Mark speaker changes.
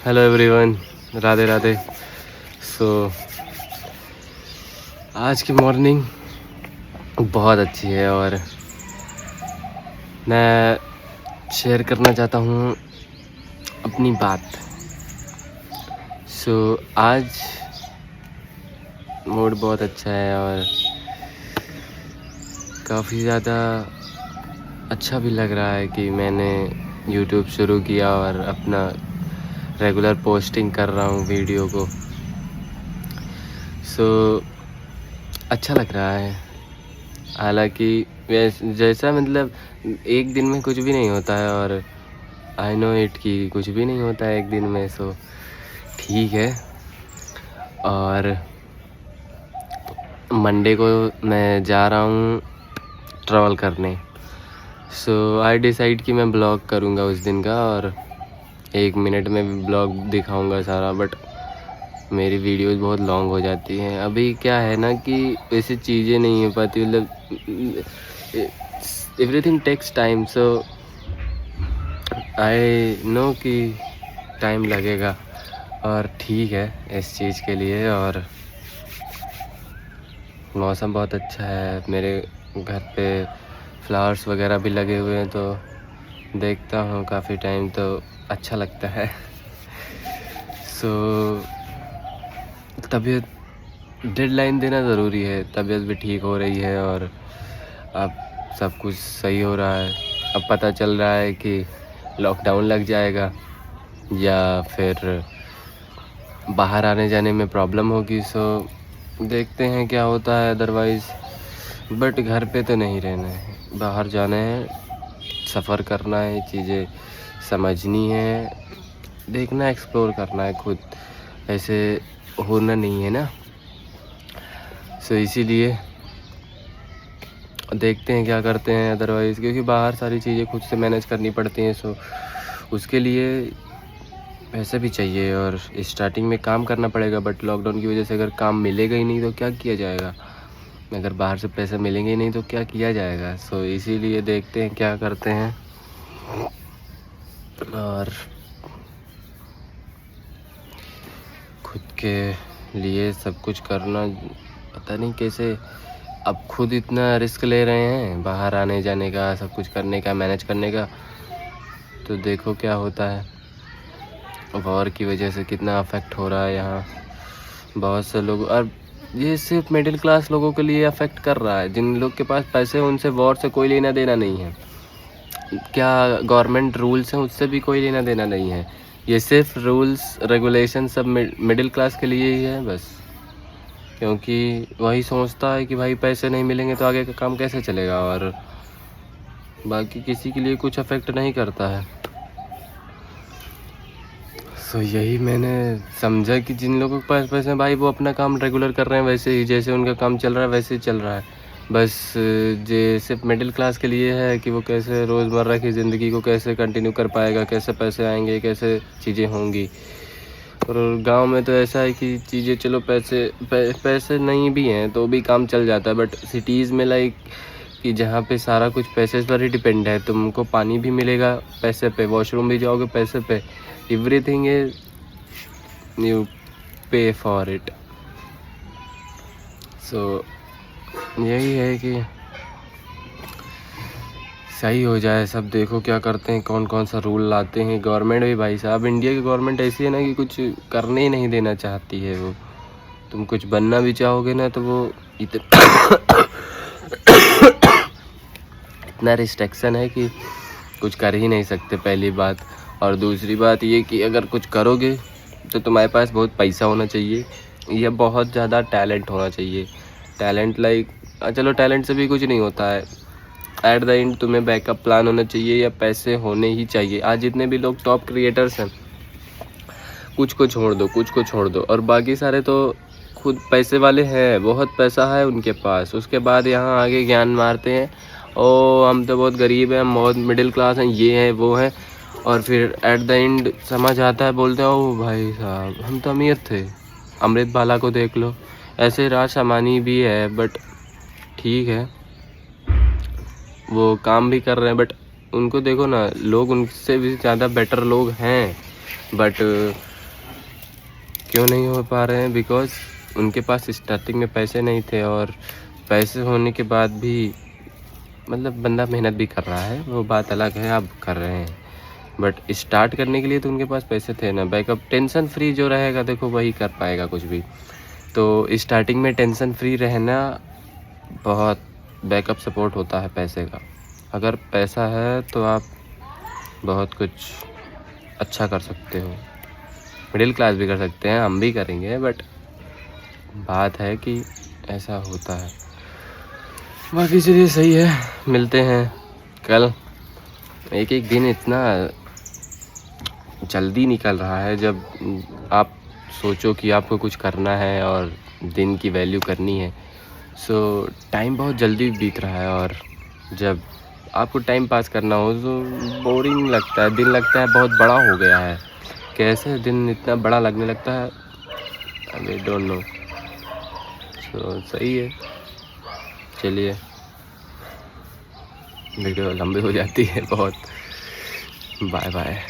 Speaker 1: Hello everyone, Radhe Radhe. आज की morning बहुत अच्छी है और मैं शेयर करना चाहता हूँ अपनी बात। आज मूड बहुत अच्छा है और काफ़ी ज़्यादा अच्छा भी लग रहा है कि मैंने यूट्यूब शुरू किया और अपना रेगुलर पोस्टिंग कर रहा हूँ वीडियो को। अच्छा लग रहा है। हालांकि जैसा मतलब एक दिन में कुछ भी नहीं होता है और आई नो इट कि कुछ भी नहीं होता है एक दिन में। ठीक है। और मंडे को मैं जा रहा हूँ ट्रैवल करने। आई डिसाइड कि मैं ब्लॉग करूँगा उस दिन का और 1 मिनट में भी ब्लॉग दिखाऊँगा सारा। बट मेरी वीडियोस बहुत लॉन्ग हो जाती हैं। अभी क्या है ना कि वैसे चीज़ें नहीं हो पाती, मतलब everything takes time. I know कि टाइम लगेगा और ठीक है इस चीज़ के लिए। और मौसम बहुत अच्छा है, मेरे घर पे फ्लावर्स वगैरह भी लगे हुए हैं, तो देखता हूँ काफ़ी टाइम, तो अच्छा लगता है। तबीयत डेडलाइन देना ज़रूरी है। तबीयत भी ठीक हो रही है और अब सब कुछ सही हो रहा है। अब पता चल रहा है कि लॉकडाउन लग जाएगा या फिर बाहर आने जाने में प्रॉब्लम होगी। देखते हैं क्या होता है। अदरवाइज़ बट घर पे तो नहीं रहना है, बाहर जाना है, सफ़र करना है, चीज़ें समझनी है, देखना, एक्सप्लोर करना है खुद। ऐसे होना नहीं है ना। इसीलिए देखते हैं क्या करते हैं। अदरवाइज़ क्योंकि बाहर सारी चीज़ें खुद से मैनेज करनी पड़ती हैं, उसके लिए पैसे भी चाहिए और स्टार्टिंग में काम करना पड़ेगा। बट लॉकडाउन की वजह से अगर काम मिलेगा ही नहीं तो क्या किया जाएगा। अगर बाहर से पैसे मिलेंगे ही नहीं तो क्या किया जाएगा। इसीलिए देखते हैं क्या करते हैं। और खुद के लिए सब कुछ करना, पता नहीं कैसे अब खुद इतना रिस्क ले रहे हैं बाहर आने जाने का, सब कुछ करने का, मैनेज करने का। तो देखो क्या होता है। वॉर की वजह से कितना अफेक्ट हो रहा है यहाँ बहुत से लोग। और ये सिर्फ मिडिल क्लास लोगों के लिए अफेक्ट कर रहा है। जिन लोग के पास पैसे हैं उनसे वॉर से कोई लेना देना नहीं है। क्या गवर्नमेंट रूल्स हैं उससे भी कोई लेना देना नहीं है। ये सिर्फ रूल्स रेगुलेशन सब मिडिल क्लास के लिए ही है बस। क्योंकि वही सोचता है कि भाई पैसे नहीं मिलेंगे तो आगे का काम कैसे चलेगा, और बाकी किसी के लिए कुछ अफेक्ट नहीं करता है। यही मैंने समझा कि जिन लोगों के पास पैसे हैं भाई वो अपना काम रेगुलर कर रहे हैं, वैसे ही जैसे उनका काम चल रहा है वैसे ही चल रहा है। बस जो सिर्फ मिडिल क्लास के लिए है कि वो कैसे रोज़मर्रा की ज़िंदगी को कैसे कंटिन्यू कर पाएगा, कैसे पैसे आएंगे, कैसे चीज़ें होंगी। और गांव में तो ऐसा है कि चीज़ें चलो पैसे नहीं भी हैं तो भी काम चल जाता है। बट सिटीज़ में लाइक कि जहाँ पे सारा कुछ पैसे पर ही डिपेंड है। तुमको पानी भी मिलेगा पैसे पे, वॉशरूम भी जाओगे पैसे पे, एवरीथिंग इज यू पे फॉर इट। यही है कि सही हो जाए सब। देखो क्या करते हैं, कौन कौन सा रूल लाते हैं। गवर्नमेंट भी भाई साहब, इंडिया की गवर्नमेंट ऐसी है ना कि कुछ करने ही नहीं देना चाहती है। वो तुम कुछ बनना भी चाहोगे ना तो वो इतना रिस्ट्रिक्शन है कि कुछ कर ही नहीं सकते, पहली बात। और दूसरी बात ये कि अगर कुछ करोगे तो तुम्हारे पास बहुत पैसा होना चाहिए या बहुत ज़्यादा टैलेंट होना चाहिए। टैलेंट लाइक चलो टैलेंट से भी कुछ नहीं होता है। एट द एंड तुम्हें बैकअप प्लान होना चाहिए या पैसे होने ही चाहिए। आज जितने भी लोग टॉप क्रिएटर्स हैं, कुछ को छोड़ दो और बाकी सारे तो खुद पैसे वाले हैं, बहुत पैसा है उनके पास। उसके बाद यहाँ आगे ज्ञान मारते हैं, ओ हम तो बहुत गरीब हैं, हम बहुत मिडिल क्लास हैं, ये हैं वो हैं। और फिर एट द एंड समझ आता है, बोलते हैं ओ भाई साहब हम तो अमीर थे। अमृत बाला को देख लो, ऐसे राज अमानी भी है बट ठीक है वो काम भी कर रहे हैं। बट उनको देखो ना, लोग उनसे भी ज़्यादा बेटर लोग हैं बट क्यों नहीं हो पा रहे हैं? बिकॉज़ उनके पास स्टार्टिंग में पैसे नहीं थे, और पैसे होने के बाद भी मतलब बंदा मेहनत भी कर रहा है, वो बात अलग है, आप कर रहे हैं। बट स्टार्ट करने के लिए तो उनके पास पैसे थे ना। बैकअप टेंशन फ्री जो रहेगा देखो वही कर पाएगा कुछ भी। तो स्टार्टिंग में टेंशन फ्री रहना बहुत बैकअप सपोर्ट होता है पैसे का। अगर पैसा है तो आप बहुत कुछ अच्छा कर सकते हो, मिडिल क्लास भी कर सकते हैं, हम भी करेंगे, बट बात है कि ऐसा होता है। बाकी चलिए सही है, मिलते हैं कल। एक एक दिन इतना जल्दी निकल रहा है, जब आप सोचो कि आपको कुछ करना है और दिन की वैल्यू करनी है, सो टाइम बहुत जल्दी बीत रहा है। और जब आपको टाइम पास करना हो तो बोरिंग लगता है, दिन लगता है बहुत बड़ा हो गया है। कैसे दिन इतना बड़ा लगने लगता है, आई डोंट नो। सो सही है, चलिए वीडियो लंबी हो जाती है बहुत। Bye bye.